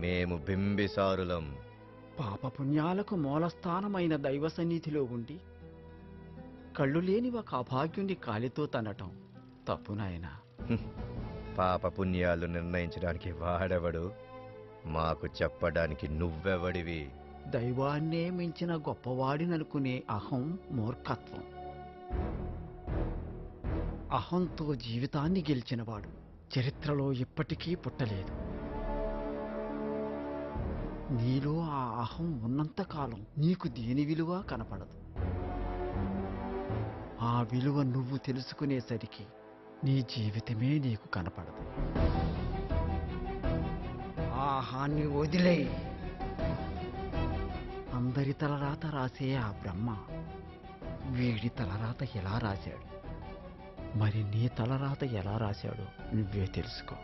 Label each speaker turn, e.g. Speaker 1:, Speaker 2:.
Speaker 1: మేము బింబిసారులం.
Speaker 2: పాపపుణ్యాలకు మూలస్థానమైన దైవ సన్నిధిలో ఉండి కళ్ళు లేని ఒక అభాగ్యుని కాలితో తనటం తప్పు నాయనా.
Speaker 1: పాపపుణ్యాలు నిర్ణయించడానికి వాడెవడు? మాకు చెప్పడానికి నువ్వెవడివి?
Speaker 2: దైవాన్నే మించిన గొప్పవాడిననుకునే అహం మూర్ఖత్వం. అహంతో జీవితాన్ని గెలిచినవాడు చరిత్రలో ఇప్పటికీ పుట్టలేదు. నీలో ఆ అహం ఉన్నంతకాలం నీకు దేని విలువ కనపడదు. ఆ విలువ నువ్వు తెలుసుకునేసరికి నీ జీవితమే నీకు కనపడదు. ఆ అహాన్ని వదిలేయి. అందరి తలరాత రాసే ఆ బ్రహ్మ వీడి తలరాత ఎలా రాశాడు? మరి నీ తలరాత ఎలా రాశాడో నువ్వే తెలుసుకో.